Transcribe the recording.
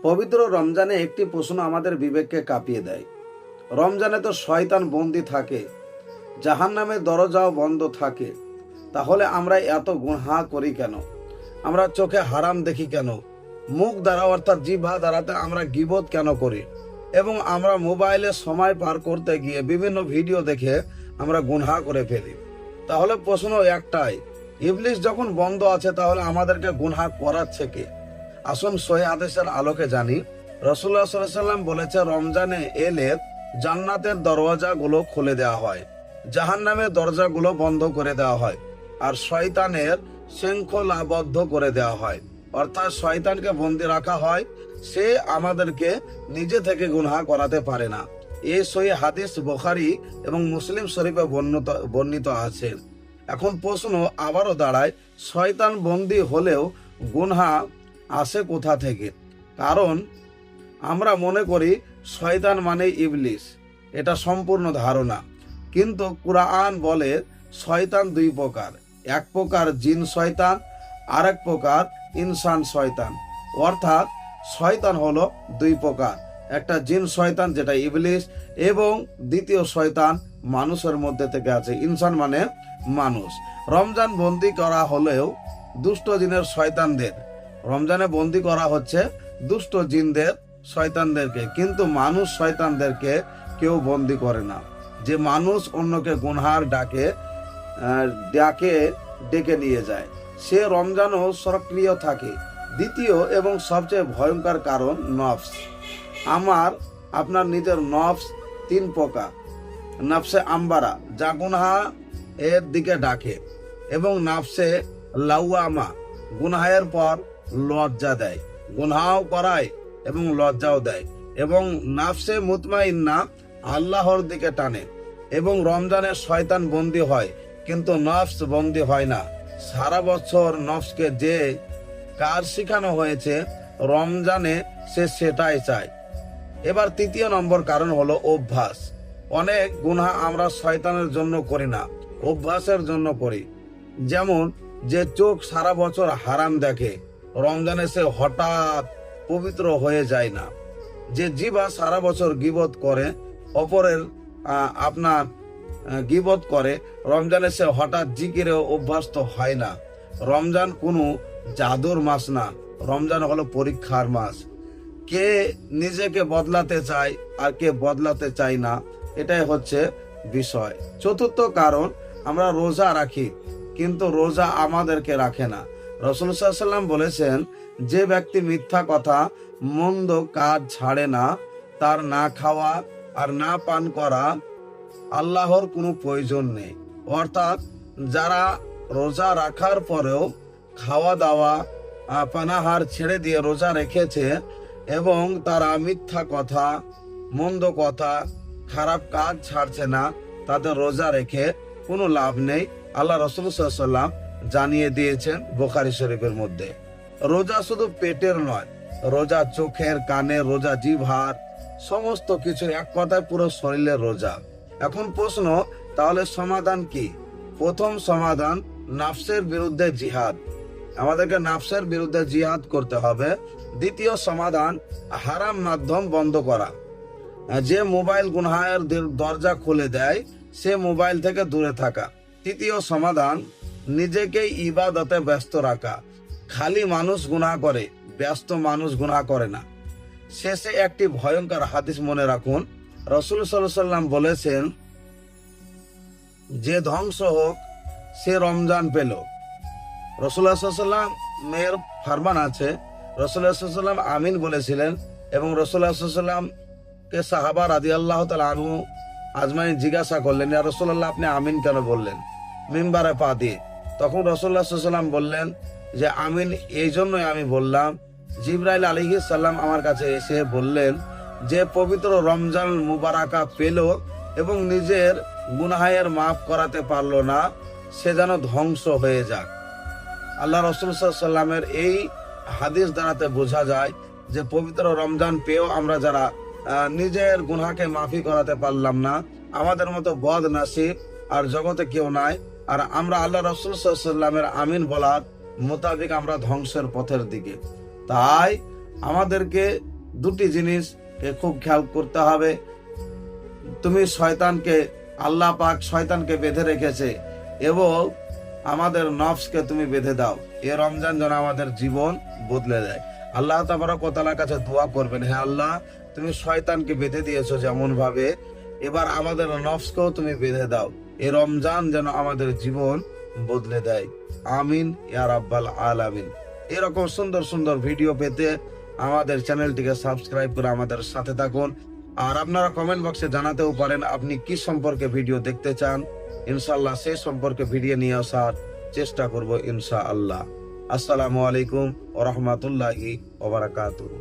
পবিত্র রমজানে একটি প্রশ্ন আমাদের বিবেককে কাঁপিয়ে দেয়। রমজানে তো শয়তান বন্দি থাকে, জাহান্নামের দরজাও বন্ধ থাকে, তাহলে আমরা এত গুনাহ করি কেন? আমরা চোখে হারাম দেখি কেন? মুখ দ্বারা অর্থাৎ জিহ্বা দ্বারাতে আমরা গীবত কেন করি? এবং আমরা মোবাইলে সময় পার করতে গিয়ে বিভিন্ন ভিডিও দেখে আমরা গুনাহ করে ফেলি। তাহলে প্রশ্ন একটাই, ইবলিশ যখন বন্ধ আছে তাহলে আমাদেরকে গুনাহ করাচ্ছে কে? আসুন সহিহ হাদিসের আলোকে জানি। রাসূলুল্লাহ সাল্লাল্লাহু আলাইহি ওয়াসাল্লাম বলেছে, রমজানে এলে জান্নাতের দরওয়াজাগুলো খুলে দেওয়া হয়, জাহান্নামের দরজাগুলো বন্ধ করে দেওয়া হয়, আর শয়তানের শৃঙ্খলাবদ্ধ করে দেওয়া হয়। অর্থাৎ শয়তানকে বন্দি রাখা হয়, সে আমাদেরকে নিজে থেকে গুনাহ করাতে পারে না। এই সহিহ হাদিস বুখারী এবং মুসলিম শরীফে বর্ণিত আছে। এখন প্রশ্ন আবারও দাঁড়ায়, শয়তান বন্দি হলেও গুনাহ আসে কোথা থেকে? কারণ আমরা মনে করি শয়তান মানে ইবলিশ, এটা সম্পূর্ণ ধারণা। কিন্তু কুরআন বলে শয়তান দুই প্রকার, এক প্রকার জিন শয়তান, আর এক প্রকার ইনসান শয়তান। অর্থাৎ শয়তান হলো দুই প্রকার, একটা জিন শয়তান যেটা ইবলিশ, এবং দ্বিতীয় শয়তান মানুষের মধ্যে থেকে আছে, ইনসান মানে মানুষ। রমজান বন্দি করা হলেও দুষ্ট জিনের শয়তানদের, রমজানে বন্দি করা হচ্ছে দুষ্ট জিনদের শয়তানদেরকে, কিন্তু মানুষ শয়তানদেরকে কেউ বন্দি করে না। যে মানুষ অন্যকে গুনহার ডেকে নিয়ে যায়, সে রমজানও সক্রিয় থাকে। দ্বিতীয় এবং সবচেয়ে ভয়ঙ্কর কারণ নফস। আপনার নিজের নফস তিন প্রকার। নফসে আম্বারা, যা গুনাহ এর দিকে ডাকে, এবং নফসে লাওয়ামা, গুনাহের পর লজ্জা দেয়, গুনাহও করায় এবং লজ্জাও দেয়, এবং নফসে মুতমাইন্না, আল্লাহর দিকে টানে। এবং রমজানে শয়তান বন্দি হয়, কিন্তু নফস বন্দি হয় না। সারা বছর নফসকে যে কাজ শেখানো হয়েছে, রমজানে সে সেটাই চায়। এবার তৃতীয় নম্বর কারণ হলো অভ্যাস। অনেক গুনাহ আমরা শয়তানের জন্য করি না, অভ্যাসের জন্য করি। যেমন যে চোখ সারা বছর হারাম দেখে, রমজানে সে হঠাৎ পবিত্র হয়ে যায় না। যে জিহ্বা সারা বছর গীবত করে, অপরের গীবত করে, রমজানে সে হঠাৎ জিকিরে অভ্যস্ত হয় না। রমজান কোনো জাদুর মাস না, রমজান হলো পরীক্ষার মাস। কে নিজেকে বদলাতে চায় আর কে বদলাতে চায় না, এটাই হচ্ছে বিষয়। চতুর্থ কারণ, আমরা রোজা রাখি, কিন্তু রোজা আমাদেরকে রাখে না। রাসূলুল্লাহ সাল্লাল্লাহু আলাইহি ওয়াসাল্লাম বলেছেন, যে ব্যক্তি মিথ্যা কথা মন্দ কাজ ছাড়ে না, তার না খাওয়া আর না পান করা আল্লাহর কোনো প্রয়োজন নেই। অর্থাৎ যারা রোজা রাখার পরেও খাওয়া দাওয়া পানাহার ছেড়ে দিয়ে রোজা রেখেছে, এবং তারা মিথ্যা কথা, মন্দ কথা, খারাপ কাজ ছাড়ছে না, তাদের রোজা রেখে কোনো লাভ নেই। আল্লাহ রাসূল সাল্লাল্লাহু আলাইহি ওয়াসাল্লাম জানিয়ে দিয়েছেন বুখারী শরীফের মধ্যে। রোজা শুধু পেটের নয়, রোজা চোখের, কানের, রোজা জিহ্বার, সমস্ত কিছু, এক কথায় পুরো শরীরের রোজা। এখন প্রশ্ন, তাহলে সমাধান কি? প্রথম সমাধান, নফসের বিরুদ্ধে জিহাদ। আমাদেরকে নফসের বিরুদ্ধে জিহাদ করতে হবে। দ্বিতীয় সমাধান, হারাম মাধ্যম বন্ধ করা। যে মোবাইল গুনাহের দরজা খুলে দেয়, সে মোবাইল থেকে দূরে থাকা। তৃতীয় সমাধান, নিজেকে ইবাদতে ব্যস্ত রাখা। খালি মানুষ গুনাহ করে, ব্যস্ত মানুষ গুনাহ করে না। শেষে একটি ভয়ঙ্কর হাদিস মনে রাখুন। রাসূল সাল্লাল্লাহু আলাইহি ওয়াসাল্লাম বলেছেন, যে ধ্বংস হোক সে রমজান পেল। রাসূলুল্লাহ সাল্লাল্লাহু আলাইহি ওয়াসাল্লাম মেয়ের ফরমান আছে, রাসূলুল্লাহ সাল্লাল্লাহু আলাইহি ওয়াসাল্লাম আমিন বলেছিলেন, এবং রাসূলুল্লাহ সাল্লাল্লাহু আলাইহি ওয়াসাল্লাম কে সাহাবা রাদিয়াল্লাহু তাআলা আনহু আজমাইন জিজ্ঞাসা করলেন, ইয়া রাসূলুল্লাহ, আপনি আমিন কেন বললেন মিম্বারে পা দিয়ে? তখন রাসূলুল্লাহ সাল্লাল্লাহু আলাইহি ওয়াসাল্লাম বললেন যে, আমিন এই জন্যই আমি বললাম, জিবরাইল আলাইহিস সালাম আমার কাছে এসে বললেন, যে পবিত্র রমজান মুবারাকা পেল এবং নিজের গুনাহের মাফ করাতে পারলো না, সে যেন ধ্বংস হয়ে যাক। আল্লাহ রাসূল সাল্লাল্লাহু আলাইহি ওয়াসাল্লামের এই হাদিস দ্বারাতে বোঝা যায় যে পবিত্র রমজান পেয়েও আমরা যারা নিজের গুনাহকে মাফি করাতে পারলাম না, আমাদের মতো বদ নসিব আর জগতে কেউ নাই। আর আমরা আল্লাহ রাসূল সাল্লাল্লাহু আলাইহি ওয়াসাল্লামের আমিন বলার মোতাবেক আমরা ধ্বংসের পথের দিকে। তাই আমাদেরকে দুটি জিনিস খুব খেয়াল করতে হবে। তুমি শয়তানকে, আল্লাহ পাক শয়তানকে বেঁধে রেখেছে এবং আমাদের নফসকে তুমি বেঁধে দাও। এ রমজান যেন আমাদের জীবন বদলে দেয়। আল্লাহ তাবারক ওয়া তাআলার কাছে দোয়া করবেন, হে আল্লাহ, তুমি শয়তানকে বেঁধে দিয়েছো যেমন ভাবে, এবার আমাদের নফসকেও তুমি বেঁধে দাও। এ রমজান যেন আমাদের জীবন বদলে দেয়। আমিন ইয়া রাব্বাল আলামিন। এরকম সুন্দর সুন্দর ভিডিও পেতে আমাদের চ্যানেলটিকে সাবস্ক্রাইব করে আমাদের সাথে থাকুন। আর আপনারা কমেন্ট বক্সে জানাতেও পারেন আপনি কি সম্পর্কে ভিডিও দেখতে চান। ইনশাআল্লাহ সেই সম্পর্কে ভিডিও নিয়ে আসার চেষ্টা করব ইনশাআল্লাহ। আসসালামু আলাইকুম ওয়া রাহমাতুল্লাহি ওয়া বারাকাতুহু।